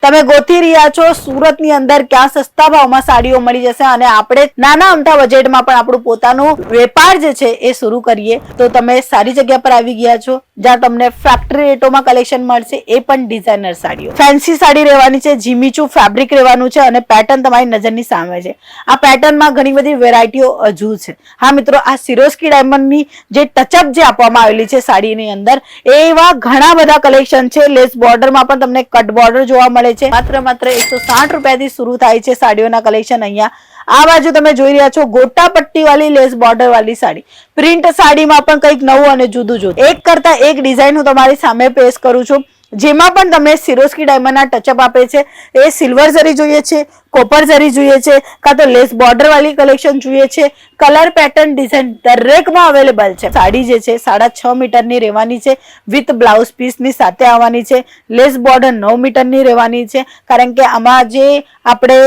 તમે ગોતી રહ્યા છો સુરતની અંદર ક્યાં સસ્તા ભાવમાં સાડીઓ મળી જશે અને આપણે નાના અમથા બજેટમાં પણ આપણું પોતાનું વેપાર જે છે એ શરૂ કરીએ તો તમે સારી જગ્યા પર આવી ગયા છો, જ્યાં તમને ફેક્ટરી રેટોમાં કલેક્શન મળશે, એ પણ ડિઝાઇનર સાડીઓ. ફેન્સી સાડી રહેવાની છે, જીમીચું ફેબ્રિક રહેવાનું છે અને પેટર્ન તમારી નજરની સામે છે. આ પેટર્નમાં ઘણી બધી વેરાયટીઓ હજુ છે. હા મિત્રો, આ સિરોસ્કી ડાયમંડની જે ટચઅપ જે આપવામાં આવેલી છે સાડીની અંદર, એવા ઘણા બધા કલેક્શન છે. લેસ બોર્ડરમાં પણ તમને કટ બોર્ડર જોવા મળે છે. માત્ર 160 રૂપિયાથી શરૂ થાય છે સાડીઓના કલેક્શન. અહીંયા આ બાજુ તમે જોઈ રહ્યા છો ગોટા પટ્ટી વાળી લેસ બોર્ડર વાળી સાડી. પ્રિન્ટ સાડીમાં પણ કંઈક નવું અને જુદું જુદું, એક કરતા એક ડિઝાઇન હું તમારી સામે પેશ કરું છું, જેમાં પણ તમે સિરોસ્કી ડાયમંડના ટચઅપ આપે છે. એ સિલ્વર જરી જોઈએ છે, કોપર જરી જોઈએ છે, કાં તો લેસ બોર્ડર વાળી કલેક્શન જોઈએ છે, કલર પેટર્ન ડિઝાઇન દરેકમાં અવેલેબલ છે. સાડી જે છે 6.5 મીટરની રહેવાની છે, વિથ બ્લાઉઝ પીસની સાથે આવવાની છે. લેસ બોર્ડર 9 મીટરની રહેવાની છે, કારણ કે આમાં જે આપણે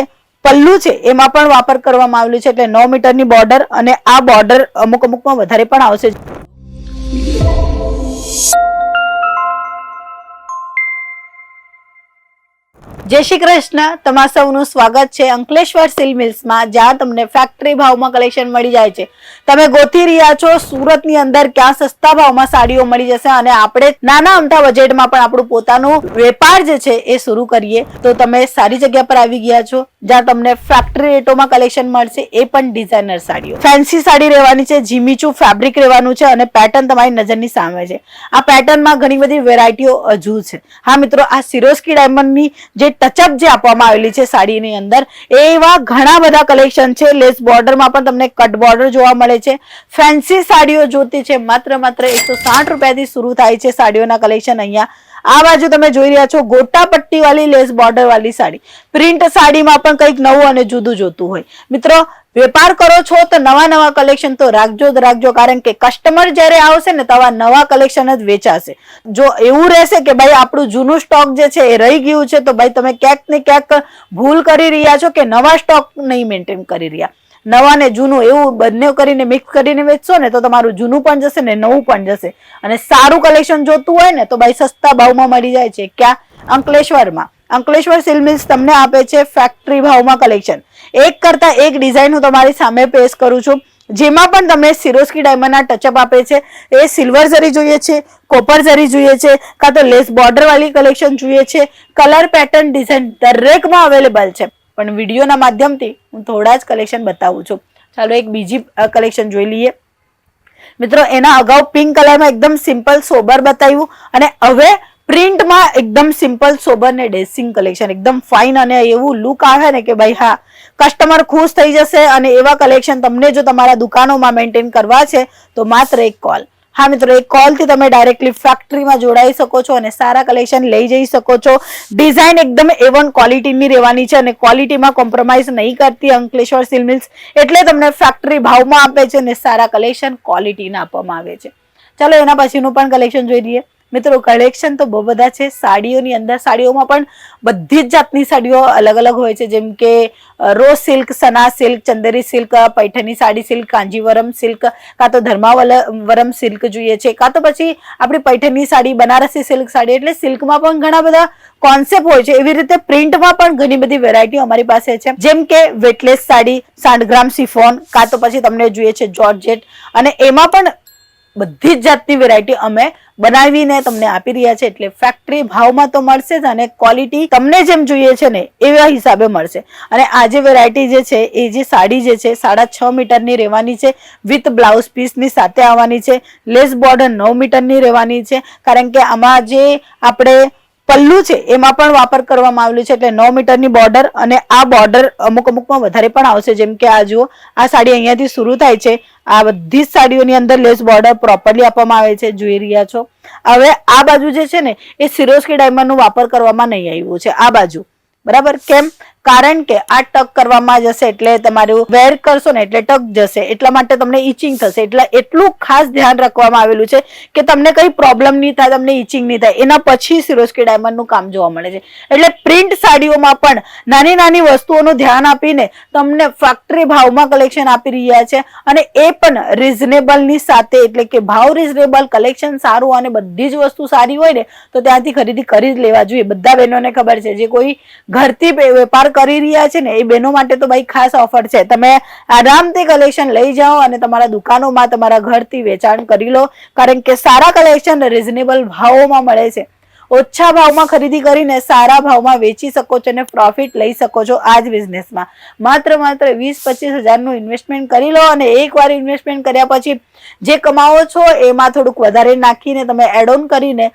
પલ્લુ છે એમાં પણ વાપર કરવામાં આવેલું છે, એટલે 9 મીટરની બોર્ડર, અને આ બોર્ડર અમુકમાં વધારે પણ આવશે. જય શ્રી કૃષ્ણ, તમારા સૌનું સ્વાગત છે અંકલેશ્વર સિલ્ક મિલ્સમાં, જ્યાં તમને ફેક્ટરી ભાવમાં કલેક્શન મળી જાય છે. તમે ગોતી રહ્યા છો સુરતની અંદર ક્યાં સસ્તા ભાવમાં સાડીઓ મળી જશે અને આપણે નાના અમથા બજેટમાં પણ આપણું પોતાનું વેપાર જે છે એ શરૂ કરીએ તો તમે સારી જગ્યા પર આવી ગયા છો, જ્યાં તમને ફેક્ટરી રેટોમાં કલેક્શન મળશે, એ પણ ડિઝાઇનર સાડીઓ. ફેન્સી સાડી રહેવાની છે, જીમીચું ફેબ્રિક રહેવાનું છે અને પેટર્ન તમારી નજરની સામે છે. આ પેટર્નમાં ઘણી બધી વેરાયટીઓ હજુ છે. હા મિત્રો, આ સિરોસ્કી ડાયમંડની જે ટચઅપ જે આપવામાં આવેલી છે સાડીની અંદર, એવા ઘણા બધા કલેક્શન છે. લેસ બોર્ડરમાં પણ તમને કટ બોર્ડર જોવા મળે છે. ફેન્સી સાડીઓ જોતી છે, માત્ર 160 રૂપિયાથી શરૂ થાય છે સાડીઓના કલેક્શન. અહીંયા આ બાજુ તમે જોઈ રહ્યા છો ગોટા પટ્ટી વાળી લેસ બોર્ડર વાળી સાડી. પ્રિન્ટ સાડીમાં પણ કંઈક નવું અને જુદું જોતું હોય. મિત્રો, વેપાર કરો છો તો નવા કલેક્શન તો રાખજો, કારણ કે કસ્ટમર જ્યારે આવશે ને તો નવા કલેક્શન જ વેચાશે. જો એવું રહેશે કે ભાઈ આપણું જૂનું સ્ટોક જે છે એ રહી ગયું છે, તો ભાઈ તમે ક્યાંક ને ક્યાંક ભૂલ કરી રહ્યા છો કે નવા સ્ટોક નહીં મેન્ટેન કરી રહ્યા. નવા ને જૂનું એવું બંને કરીને મિક્સ કરીને વેચશો ને તો તમારું જૂનું પણ જશે ને નવું પણ જશે. અને સારું કલેક્શન જોતું હોય ને તો ભાઈ સસ્તા ભાવમાં મળી જાય છે. ક્યાં? અંકલેશ્વરમાં. અંકલેશ્વર સિલ્ક મિલ્સ તમને આપે છે ફેક્ટરી ભાવમાં કલેક્શન. એક કરતા એક ડિઝાઇન હું તમારી સામે પેશ કરું છું, જેમાં પણ તમે સિરોસ્કી ડાયમંડના ટચઅપ આપે છે. એ સિલ્વર જરી જોઈએ છે, કોપર જરી જોઈએ છે, કાં તો લેસ બોર્ડર વાળી કલેક્શન જોઈએ છે, કલર પેટર્ન ડિઝાઇન દરેકમાં અવેલેબલ છે. પણ વિડીયોના માધ્યમથી હું થોડા જ કલેક્શન બતાવું છું. ચાલો એક બીજી કલેક્શન જોઈ લઈએ. મિત્રો, એના અગાઉ પિંક કલરમાં એકદમ સિમ્પલ સોબર બતાવ્યું, અને હવે પ્રિન્ટમાં એકદમ સિમ્પલ સોબર ને ડ્રેસિંગ કલેક્શન, એકદમ ફાઇન, અને એવું લુક આવે ને કે ભાઈ હા, કસ્ટમર ખુશ થઈ જશે. અને એવા કલેક્શન તમને જો તમારા દુકાનોમાં મેન્ટેન કરવા છે તો માત્ર એક કોલ. હા મિત્રો, એક કોલથી તમે ડાયરેક્ટલી ફેક્ટરીમાં જોડાઈ શકો છો અને સારા કલેક્શન લઈ જઈ શકો છો. ડિઝાઇન એકદમ A1 ક્વોલિટીની રહેવાની છે અને ક્વોલિટીમાં કોમ્પ્રોમાઇઝ નહીં કરતી અંકલેશ્વર સિલ્ક મિલ્સ, એટલે તમને ફેક્ટરી ભાવમાં આપે છે અને સારા કલેક્શન ક્વોલિટીના આપવામાં આવે છે. ચાલો એના પછીનું પણ કલેક્શન જોઈ લઈએ. મિત્રો, કલેક્શન તો બહુ બધા છે સાડીઓની અંદર. સાડીઓમાં પણ બધી જ જાતની સાડીઓ અલગ અલગ હોય છે, જેમ કે રોઝ સિલ્ક, સના silk, Chanderi silk, Paithani sari silk, Kanjeevaram silk, કાં તો ધર્માવરમ સિલ્ક જોઈએ છે, કાં તો પછી આપણી પૈઠણી સાડી, બનારસી સિલ્ક સાડી. એટલે સિલ્કમાં પણ ઘણા બધા કોન્સેપ્ટ હોય છે. એવી રીતે પ્રિન્ટમાં પણ ઘણી બધી વેરાયટી અમારી પાસે છે, જેમ કે વેટલેસ સાડી, 60 ગ્રામ સિફોન, કાં તો પછી તમને જોઈએ છે જોર્જેટ. અને એમાં પણ બધી જ જાતની વેરાયટી અમે બનાવીને તમને આપી રહ્યા છે. એટલે ફેક્ટરી ભાવમાં તો મળશે જ, અને ક્વોલિટી તમને જેમ જોઈએ છે ને એવા હિસાબે મળશે. અને આ જે વેરાયટી જે છે, એ જે સાડી જે છે 6.5 મીટરની રહેવાની છે, વિથ બ્લાઉઝ પીસની સાથે આવવાની છે. લેસ બોર્ડર 9 મીટરની રહેવાની છે, કારણ કે આમાં જે આપણે પલ્લુ છે એમાં પણ વાપર કરવામાં આવેલું છે, એટલે 9 મીટરની બોર્ડર. અને આ બોર્ડર અમુકમાં વધારે પણ આવશે, જેમ કે આ જુઓ, આ સાડી અહીંયાથી શરૂ થાય છે. આ બધી જ સાડીઓની અંદર લેસ બોર્ડર પ્રોપરલી આપવામાં આવે છે, જોઈ રહ્યા છો. હવે આ બાજુ જે છે ને એ સિરોસ્કી ડાયમંડનું વાપર કરવામાં નહીં આવ્યું છે આ બાજુ. બરાબર? કેમ? કારણ કે આ ટક કરવામાં જશે એટલે તમારું વેર કરશો ને એટલે ટક જશે, એટલા માટે તમને ઈચિંગ થશે. એટલે એટલું ખાસ ધ્યાન રાખવામાં આવેલું છે કે તમને કઈ પ્રોબ્લેમ નહીં થાય, તમને ઈચિંગ નહીં થાય. એના પછી સિરોસ્કી ડાયમંડનું કામ જોવા મળે છે. એટલે પ્રિન્ટ સાડીઓમાં પણ નાની નાની વસ્તુઓનું ધ્યાન આપીને તમને ફેક્ટરી ભાવમાં કલેક્શન આપી રહ્યા છે, અને એ પણ રીઝનેબલ ની સાથે. એટલે કે ભાવ રીઝનેબલ, કલેક્શન સારું અને બધી જ વસ્તુ સારી હોય ને તો ત્યાંથી ખરીદી કરી જ લેવા જોઈએ. બધા બહેનોને ખબર છે, જે કોઈ ઘરથી વેપાર કરી રહ્યા છે ને એ બહેનો માટે તો ભાઈ ખાસ ઓફર છે. તમે આરામથી કલેક્શન લઈ જાઓ અને તમારા દુકાનોમાં તમારા ઘરથી વેચાણ કરી લો, કારણ કે સારા કલેક્શન રીઝનેબલ ભાવોમાં મળે છે. ઓછા ભાવમાં ખરીદી કરીને સારા ભાવમાં વેચી શકો છો અને પ્રોફિટ લઈ શકો છો. આ જ બિઝનેસમાં માત્ર 20-25 હજારનું ઇન્વેસ્ટમેન્ટ કરી લો, અને એકવાર ઇન્વેસ્ટમેન્ટ કર્યા પછી જે કમાવો છો એમાં થોડુંક વધારે નાખીને તમે એડ ઓન કરીને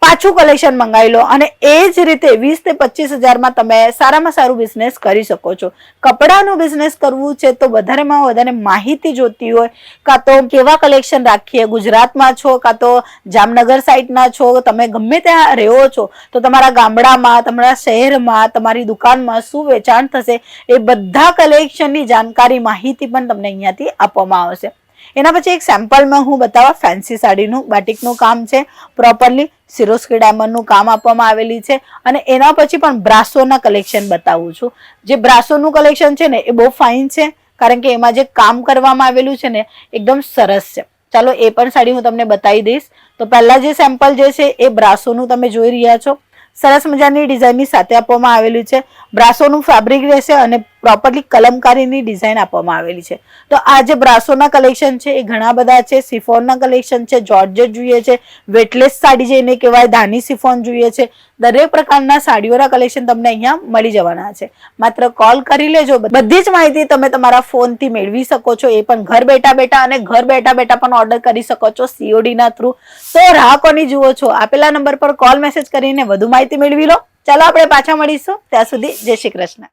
પાછું કલેક્શન મંગાવી લો, અને એ જ રીતે 20-25 હજારમાં તમે સારામાં સારું બિઝનેસ કરી શકો છો. કપડાનું બિઝનેસ કરવું છે તો વધારેમાં વધારે માહિતી જોતી હોય, કાં તો કેવા કલેક્શન રાખીએ, ગુજરાતમાં છો કાં તો જામનગર સાઈડના છો, તમે ગમે ત્યાં રહો છો તો તમારા ગામડામાં, તમારા શહેરમાં, તમારી દુકાનમાં શું વેચાણ થશે એ બધા કલેક્શનની જાણકારી, માહિતી પણ તમને અહીંયાથી આપવામાં આવશે. એના પછી એક સેમ્પલમાં હું બતાવવા ફેન્સી સાડીનું બાટિકનું કામ છે. પ્રોપરલી સિરોસ્કી ડાયમંડનું કામ આપવામાં આવેલી છે, અને એના પછી પણ બ્રાસોના કલેક્શન બતાવું છું. જે બ્રાસોનું કલેક્શન છે ને એ બહુ ફાઇન છે, કારણ કે એમાં જે કામ કરવામાં આવેલું છે ને એકદમ સરસ છે. ચાલો એ પણ સાડી હું તમને બતાવી દઈશ. તો પહેલા જે સેમ્પલ જે છે એ બ્રાસોનું તમે જોઈ રહ્યા છો. સરસ મજાની ડિઝાઇનની સાથે આપવામાં આવેલું છે. બ્રાસોનું ફેબ્રિક રહેશે અને પ્રોપરલી કલમકારીની ડિઝાઇન આપવામાં આવેલી છે. તો આ જે બ્રાસોના કલેક્શન છે એ ઘણા બધા છે. સિફોનના કલેક્શન છે, જોર્જેટ જોઈએ છે, વેટલેસ સાડી જેને કહેવાય, ધાની સિફોન જોઈએ છે. દરેક પ્રકારના સાડીઓના કલેક્શન તમને અહીંયા મળી જવાના છે. માત્ર કોલ કરી લેજો, બધી જ માહિતી તમે તમારા ફોનથી મેળવી શકો છો. એ પણ ઘર બેઠા બેઠા, અને ઘર બેઠા બેઠા પણ ઓર્ડર કરી શકો છો COD ના થ્રુ. તો રાહ કોની જુઓ છો? આપેલા નંબર પર કોલ મેસેજ કરીને વધુ માહિતી મેળવી લો. ચાલો આપણે પાછા મળીશું. ત્યાં સુધી જય શ્રી કૃષ્ણ.